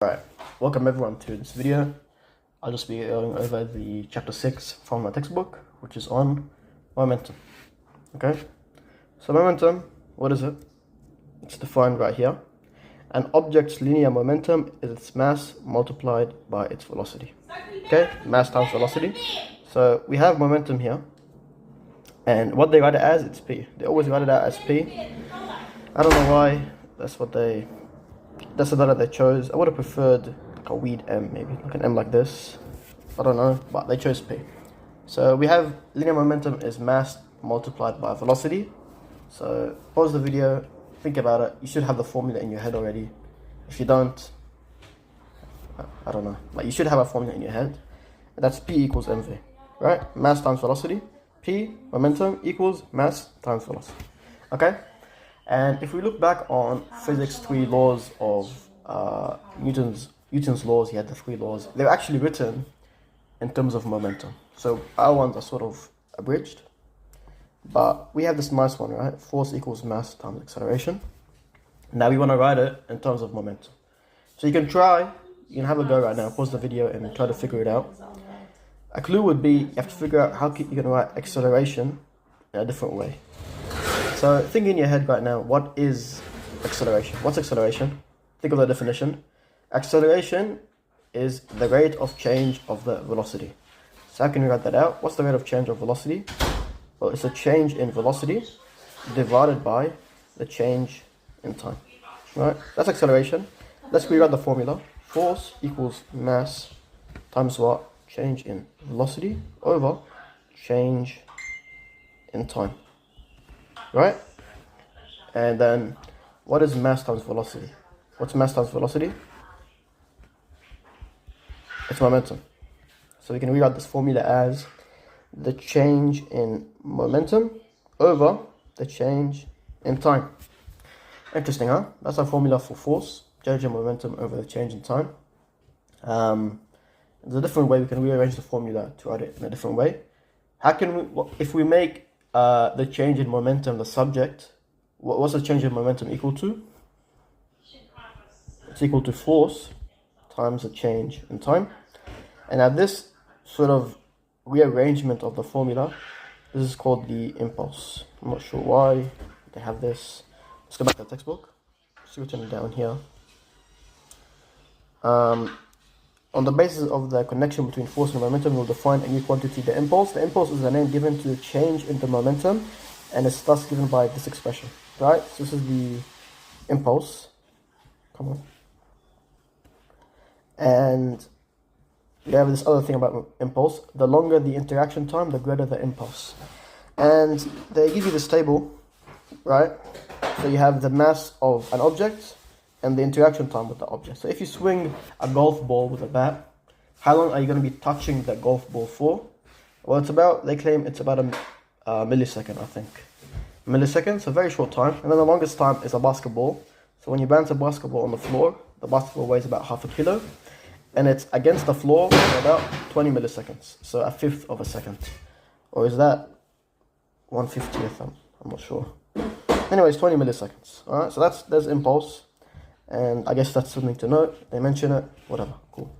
Alright, welcome everyone to this video. I'll just be going over the chapter 6 from my textbook, which is on momentum. Okay, so momentum, what is it? It's defined right here. An object's linear momentum is its mass multiplied by its velocity. Okay, mass times velocity. So we have momentum here, and what they write it as, it's P. They always write it out as P. I don't know why, that's the letter they chose. I would have preferred like a weird M, maybe like an M like this. I don't know, but they chose P. So we have linear momentum is mass multiplied by velocity. So pause the video, think about it. You should have the formula in your head already. If you don't, I don't know. Like you should have a formula in your head. And that's P equals mv, right? Mass times velocity. P, momentum, equals mass times velocity. Okay? And if we look back on physics 3 laws of Newton's laws, he had the 3 laws. They're actually written in terms of momentum. So our ones are sort of abridged. But we have this nice one, right? Force equals mass times acceleration. Now we want to write it in terms of momentum. So you can have a go right now, pause the video and try to figure it out. A clue would be you have to figure out how you can write acceleration in a different way. So think in your head right now, what is acceleration? What's acceleration? Think of the definition. Acceleration is the rate of change of the velocity. So how can we write that out? What's the rate of change of velocity? Well, it's a change in velocity divided by the change in time. Right? That's acceleration. Let's rewrite the formula. Force equals mass times what? Change in velocity over change in time. Right? And then what is mass times velocity? What's mass times velocity? It's momentum. So we can rewrite this formula as the change in momentum over the change in time. Interesting, huh? That's our formula for force. Change in momentum over the change in time. There's a different way we can rearrange the formula to write it in a different way. How can we, if we make the change in momentum the subject, what's the change in momentum equal to? It's equal to force times the change in time. And now this sort of rearrangement of the formula, this is called the impulse. I'm not sure why they have this. Let's go back to the textbook. Just written it down here. On the basis of the connection between force and momentum, we'll define a new quantity, the impulse. The impulse is the name given to the change in the momentum and is thus given by this expression, right? So this is the impulse. Come on. And we have this other thing about impulse. The longer the interaction time, the greater the impulse. And they give you this table, right? So you have the mass of an object and the interaction time with the object. So if you swing a golf ball with a bat, how long are you going to be touching the golf ball for? Well, they claim it's about a millisecond, I think. A millisecond, so a very short time. And then the longest time is a basketball. So when you bounce a basketball on the floor, the basketball weighs about half a kilo. And it's against the floor for about 20 milliseconds. So a fifth of a second. Or is that 1/50th? I'm not sure. Anyways, 20 milliseconds. Alright, so there's impulse. And I guess that's something to note. They mention it, whatever, cool.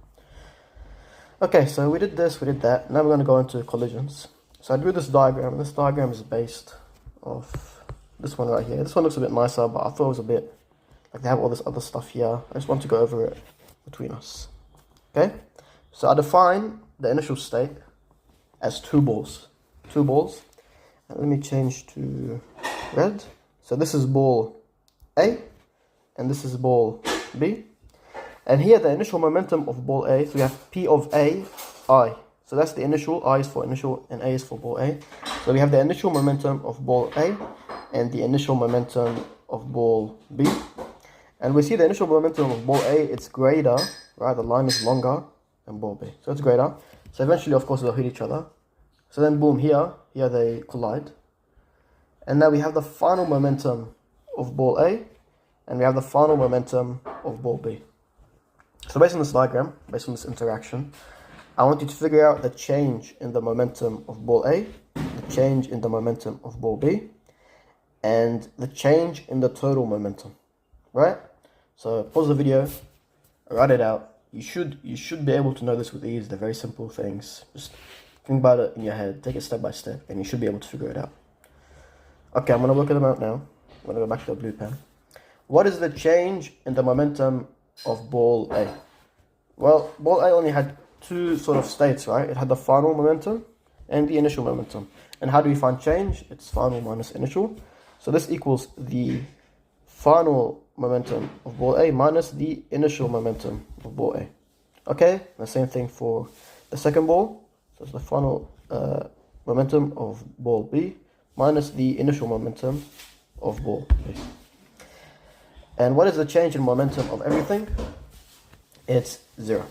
Okay, so we did this, we did that. Now we're going to go into collisions. So I drew this diagram, and this diagram is based off this one right here. This one looks a bit nicer, but I thought it was a bit, like they have all this other stuff here. I just want to go over it between us. Okay, so I define the initial state as two balls. And let me change to red. So this is ball A. And this is ball B. And here the initial momentum of ball A, so we have P of A, I. So that's the initial, I is for initial, and A is for ball A. So we have the initial momentum of ball A and the initial momentum of ball B. And we see the initial momentum of ball A, it's greater, right? The line is longer than ball B. So it's greater. So eventually, of course, they'll hit each other. So then boom, here they collide. And now we have the final momentum of ball A. And we have the final momentum of ball B. So based on this diagram, based on this interaction, I want you to figure out the change in the momentum of ball A, the change in the momentum of ball B, and the change in the total momentum, right? So pause the video, write it out. You should be able to know this with ease. They're very simple things. Just think about it in your head, take it step by step, and you should be able to figure it out. Okay, I'm gonna work them out now. I'm gonna go back to the blue pen. What is the change in the momentum of ball A? Well, ball A only had two sort of states, right? It had the final momentum and the initial momentum. And how do we find change? It's final minus initial. So this equals the final momentum of ball A minus the initial momentum of ball A. Okay, the same thing for the second ball. So it's the final momentum of ball B minus the initial momentum of ball A. And what is the change in momentum of everything? It's 0,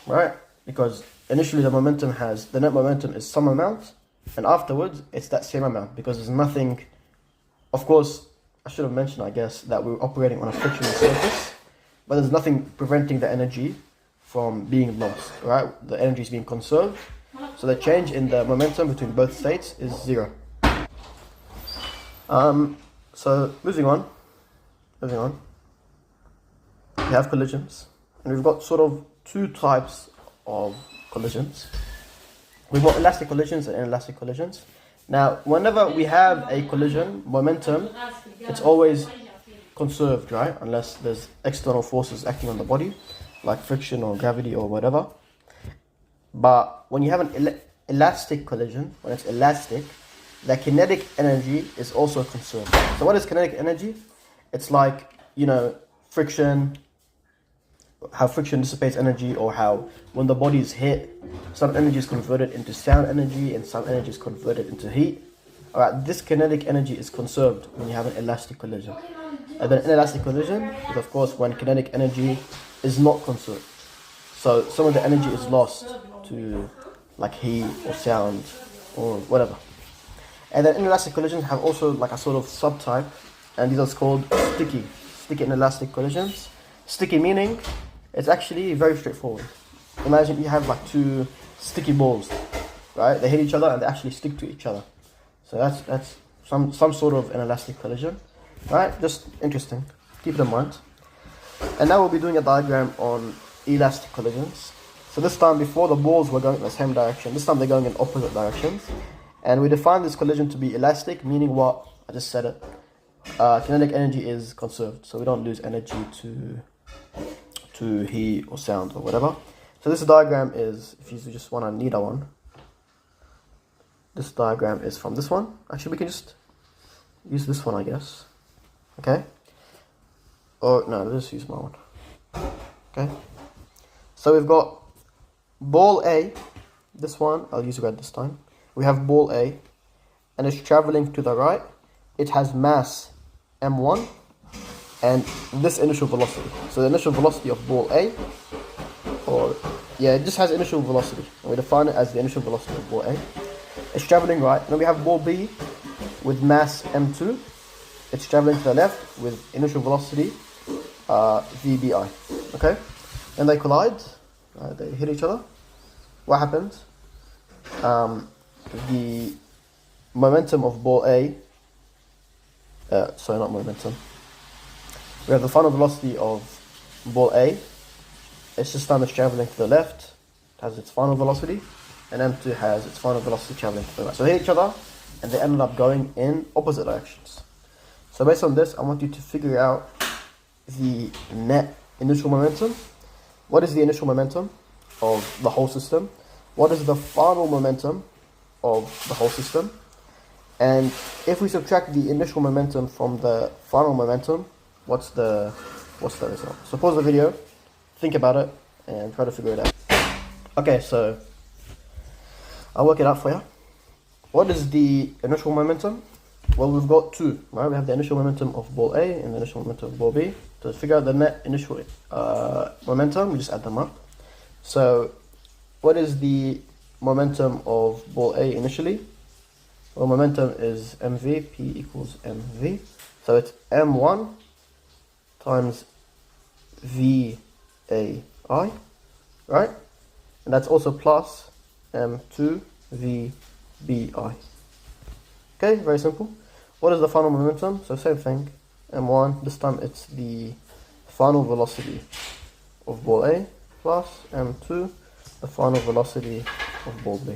right? Because initially the net momentum is some amount, and afterwards it's that same amount, because there's nothing, of course, I should have mentioned, I guess, that we're operating on a frictionless surface, but there's nothing preventing the energy from being lost, right? The energy is being conserved, so the change in the momentum between both states is 0. So moving on, we have collisions, and we've got sort of two types of collisions. We've got elastic collisions and inelastic collisions. Now, whenever we have a collision, momentum, it's always conserved, right? Unless there's external forces acting on the body, like friction or gravity or whatever. But when you have an elastic collision, when it's elastic, the kinetic energy is also conserved. So what is kinetic energy? It's like, friction, how friction dissipates energy, or how when the body is hit, some energy is converted into sound energy and some energy is converted into heat. Alright, this kinetic energy is conserved when you have an elastic collision. And then inelastic collision is, of course, when kinetic energy is not conserved. So some of the energy is lost to like heat or sound or whatever. And then inelastic collisions have also like a sort of subtype, and these are called sticky inelastic collisions. Sticky meaning it's actually very straightforward. Imagine you have like two sticky balls, right? They hit each other and they actually stick to each other. So that's some sort of an elastic collision, right? Just interesting. Keep it in mind. And now we'll be doing a diagram on elastic collisions. So this time, before the balls were going in the same direction, this time they're going in opposite directions. And we define this collision to be elastic, meaning what? I just said it. Kinetic energy is conserved, so we don't lose energy to heat or sound or whatever. So this diagram is, if you just want a neater one, this diagram is from this one. Actually, we can just use this one, I guess. Okay? Or no, let's just use my one. Okay? So we've got ball A, this one, I'll use red this time. We have ball A, and it's traveling to the right. It has mass m1 and this initial velocity. So the initial velocity of ball A, it just has initial velocity, and we define it as the initial velocity of ball A. It's traveling right. And then we have ball B with mass m2. It's traveling to the left with initial velocity vbi. Okay, and they collide. They hit each other. What happens? The momentum of ball A. Sorry, not momentum. We have the final velocity of ball A. It's this time it's traveling to the left, it has its final velocity, and M2 has its final velocity traveling to the right. So they hit each other, and they ended up going in opposite directions. So based on this, I want you to figure out the net initial momentum. What is the initial momentum of the whole system? What is the final momentum of the whole system? And if we subtract the initial momentum from the final momentum, what's the result? So pause the video, think about it, and try to figure it out. Okay, so I'll work it out for you. What is the initial momentum? Well, we've got two, right? We have the initial momentum of ball A and the initial momentum of ball B. To figure out the net initial momentum, we just add them up. So what is the momentum of ball A initially? Well, momentum is mv, p equals mv. So it's m1 times vai, right? And that's also plus m2 vbi. Okay, very simple. What is the final momentum? So same thing, m1. This time it's the final velocity of ball A plus m2, the final velocity of ball B.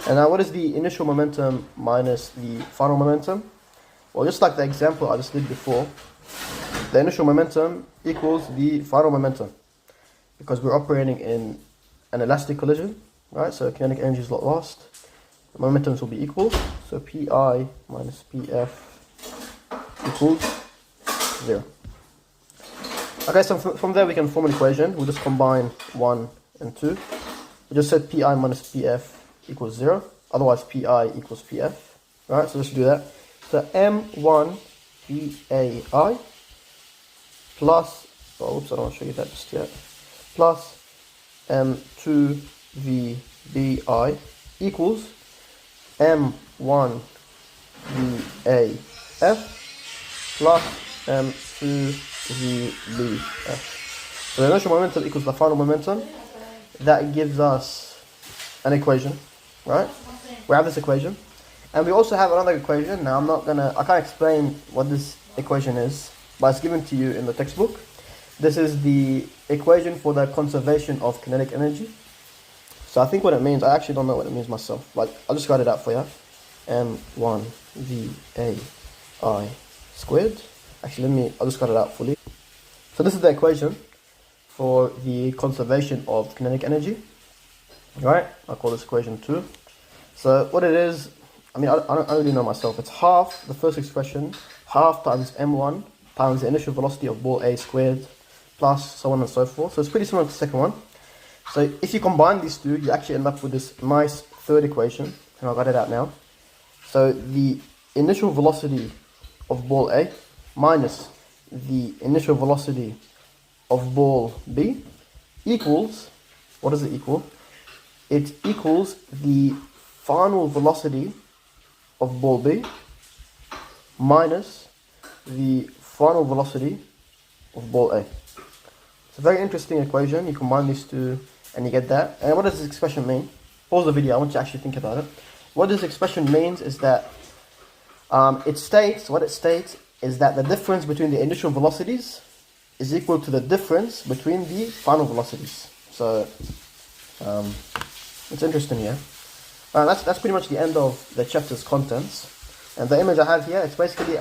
And now what is the initial momentum minus the final momentum? Well, just like the example I just did before, the initial momentum equals the final momentum because we're operating in an elastic collision, right? So kinetic energy is not lost. The momentums will be equal. So Pi minus Pf equals 0. Okay, so from there we can form an equation. We'll just combine 1 and 2. We just said Pi minus Pf equals 0. Otherwise Pi equals Pf. Right, so let's do that. So M1 Bai plus, oh, oops, I don't want to show you that just yet, plus M2 VBI equals M1 VAF plus M2 VBF. So the initial momentum equals the final momentum. That gives us an equation, right? We have this equation. And we also have another equation. Now I can't explain what this equation is, but it's given to you in the textbook. This is the equation for the conservation of kinetic energy. So I think what it means, I actually don't know what it means myself, but I'll just write it out for you. M1 VAI squared. Actually, I'll just write it out fully. So this is the equation for the conservation of kinetic energy. Right? I'll call this equation 2. So what it is, I don't really know myself. It's half the first expression, half times m1 times the initial velocity of ball A squared, plus so on and so forth. So it's pretty similar to the second one. So if you combine these two, you actually end up with this nice third equation, and I'll write it out now. So the initial velocity of ball A minus the initial velocity of ball B equals, what does it equal? It equals the final velocity of ball B minus the final velocity of ball A. It's a very interesting equation. You combine these two and you get that. And what does this expression mean? Pause the video, I want you to actually think about it. What this expression means is that what it states is that the difference between the initial velocities is equal to the difference between the final velocities. So it's interesting here. That's pretty much the end of the chapter's contents. And the image I have here, it's basically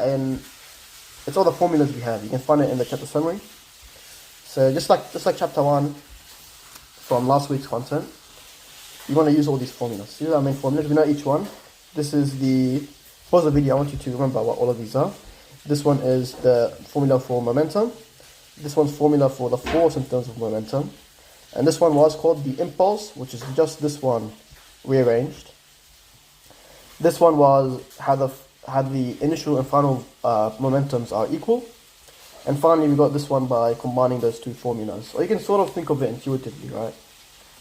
it's all the formulas we have. You can find it in the chapter summary. So just like chapter 1 from last week's content, you want to use all these formulas. These are our main formulas. We know each one. This is pause the video. I want you to remember what all of these are. This one is the formula for momentum. This one's formula for the force in terms of momentum. And this one was called the impulse, which is just this one rearranged. This one was how the initial and final momentums are equal. And finally, we got this one by combining those two formulas. Or you can sort of think of it intuitively, right?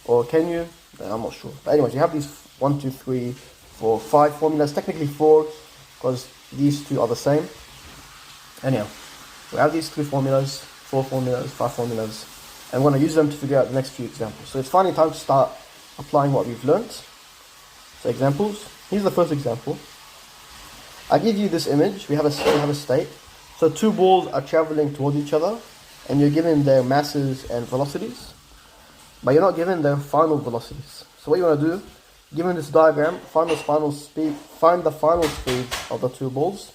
Or can you? I'm not sure. But anyways, you have these 1, 2, 3, 4, 5 formulas. Technically 4, because these two are the same. Anyhow, we have these 3 formulas, 4 formulas, 5 formulas. And we're going to use them to figure out the next few examples. So it's finally time to start applying what we've learned. So examples. Here's the first example. I give you this image. We have a state. So 2 balls are traveling towards each other, and you're given their masses and velocities, but you're not given their final velocities. So what you want to do, given this diagram, find the final speeds of the 2 balls.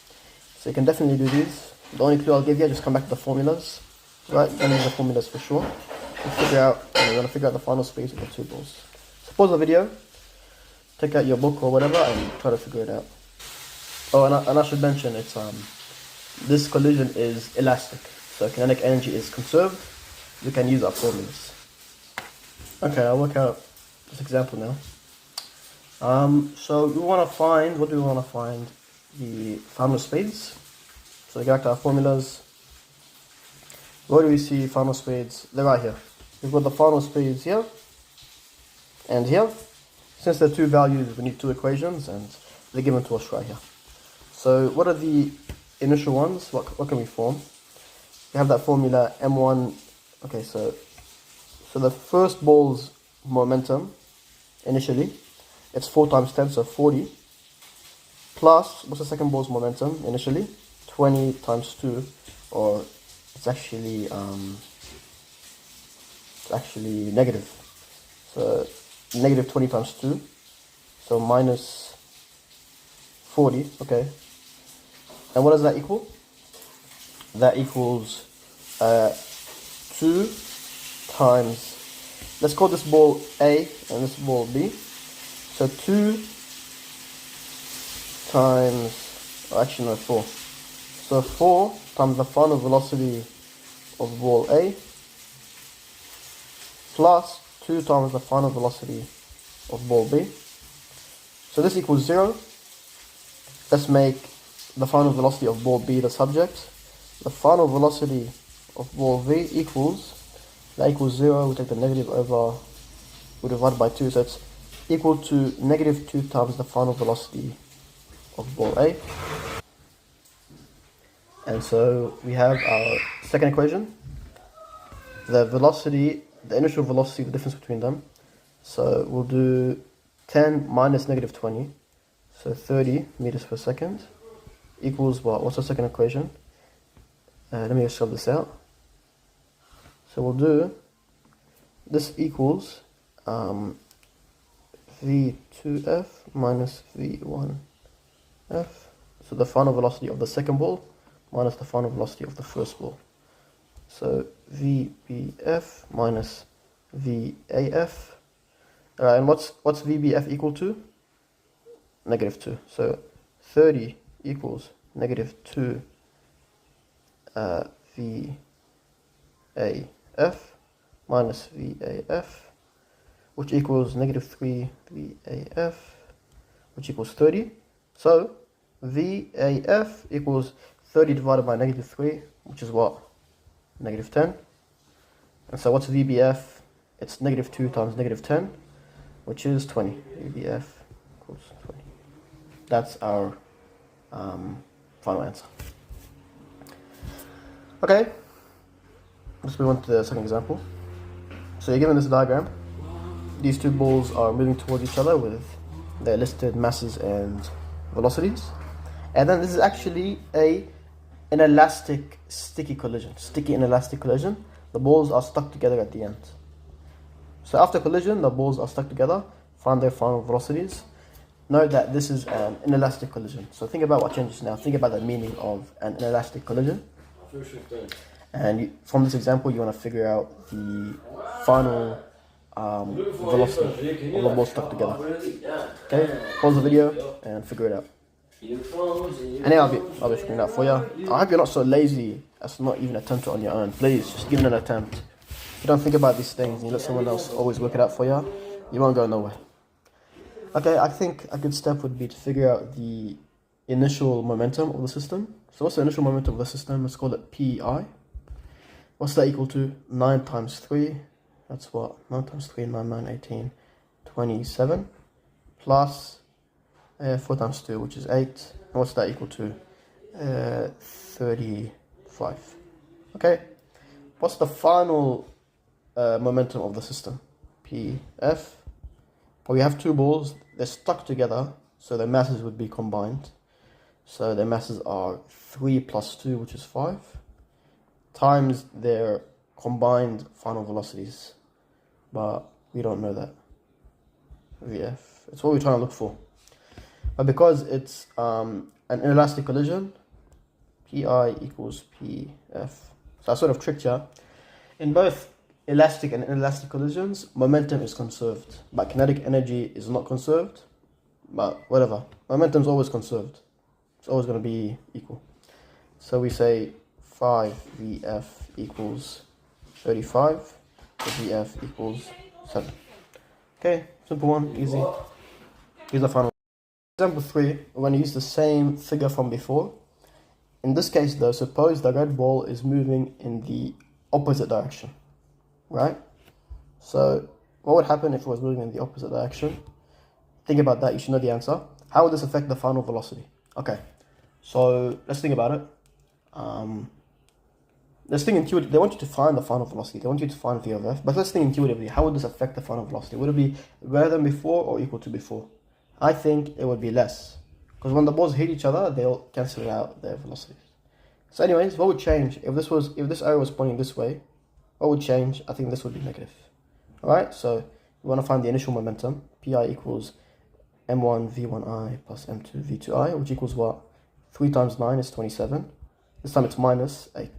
So you can definitely do these. The only clue I'll give you, just come back to the formulas. Right, and these are formulas for sure. You're going to figure out the final speeds of the 2 balls. So pause the video, take out your book or whatever, and try to figure it out. Oh, and I should mention, it's this collision is elastic, so kinetic energy is conserved. We can use our formulas. Okay, I'll work out this example now. So we want to find, what do we want to find? The final speeds. So we go back to our formulas. Where do we see final speeds? They're right here. We've got the final speeds here and here. Since they're 2 values, we need 2 equations, and they're given to us right here. So what are the initial ones? What can we form? We have that formula m1. Okay, so the first ball's momentum initially, it's 4 times 10, so 40. Plus, what's the second ball's momentum initially? 20 times 2, or it's actually actually negative. So negative 20 times 2, so minus 40, okay. And what does that equal? That equals 2 times, let's call this ball A and this ball B. So 2 times, actually no, 4. So 4 times the final velocity of ball A plus 2 times the final velocity of ball B. So this equals 0. Let's make the final velocity of ball B the subject. The final velocity of ball V equals, that equals 0, we take the negative over, we divide by 2, so it's equal to negative 2 times the final velocity of ball A. And so we have our second equation, the velocity, the initial velocity, the difference between them. So we'll do 10 minus negative 20, so 30 meters per second, equals what? What's the second equation? Let me just solve this out. So we'll do, this equals v2f minus v1f. So the final velocity of the second ball minus the final velocity of the first ball. So vbf minus VAF. And what's VBF equal to? Negative 2. So 30 equals negative 2 VAF minus VAF, which equals negative 3 VAF, which equals 30. So VAF equals 30 divided by negative 3, which is what? Negative 10. And so what's VBF? It's negative 2 times negative 10, which is 20. VBF equals 20. That's our final answer. Okay, let's move on to the second example. So you're given this diagram. These two balls are moving towards each other with their listed masses and velocities. And then this is actually an elastic sticky collision. Sticky and elastic collision. The balls are stuck together at the end. So after collision, the balls are stuck together, find their final velocities. Note that this is an inelastic collision. So think about what changes now. Think about the meaning of an inelastic collision. And from this example, you want to figure out the final velocity of the balls stuck together. Okay, pause the video and figure it out. And then I'll be figuring it out for you. I hope you're not so lazy as to not even attempt it on your own. Please, just give it an attempt. If you don't think about these things and you let someone else always work it out for you, you won't go nowhere. Okay, I think a good step would be to figure out the initial momentum of the system. So what's the initial momentum of the system? Let's call it PI. What's that equal to? 9 times 3. That's what? 9 times 3, 9, 9, 18, 27. Plus 4 times 2, which is 8. And what's that equal to? 35. Okay. What's the final momentum of the system? PF. Well, we have two balls. They're stuck together, so their masses would be combined. So their masses are 3 plus 2, which is 5, times their combined final velocities. But we don't know that. VF. It's what we're trying to look for. But because it's an inelastic collision, PI equals PF. So I sort of tricked you. In both elastic and inelastic collisions, momentum is conserved, but kinetic energy is not conserved. But whatever, momentum is always conserved. It's always going to be equal. So we say 5 VF equals 35, so VF equals 7. Okay, simple one, easy. Here's the final. Example 3, we're going to use the same figure from before. In this case though, suppose the red ball is moving in the opposite direction, right? So what would happen if it was moving in the opposite direction? Think about that, you should know the answer. How would this affect the final velocity? Okay, so let's think about it. Let's think intuitively. They want you to find the final velocity. They want you to find V of f. But let's think intuitively. How would this affect the final velocity? Would it be greater than before or equal to before? I think it would be less. Because when the balls hit each other, they'll cancel out their velocities. So anyways, what would change? If this arrow was pointing this way, what would change? I think this would be negative. Alright, so we want to find the initial momentum. Pi equals m1 v1i plus m2 v2i, which equals what? 3 times 9 is 27. This time it's minus 8. And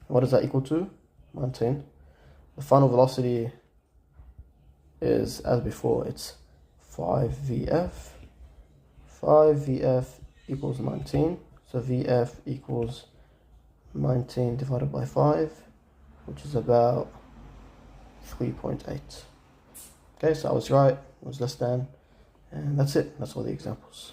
what does that equal to? 19. The final velocity is, as before, it's 5vf. 5vf equals 19. So vf equals 19 divided by 5, which is about 3.8. Okay, so I was right, it was less than, and that's it. That's all the examples.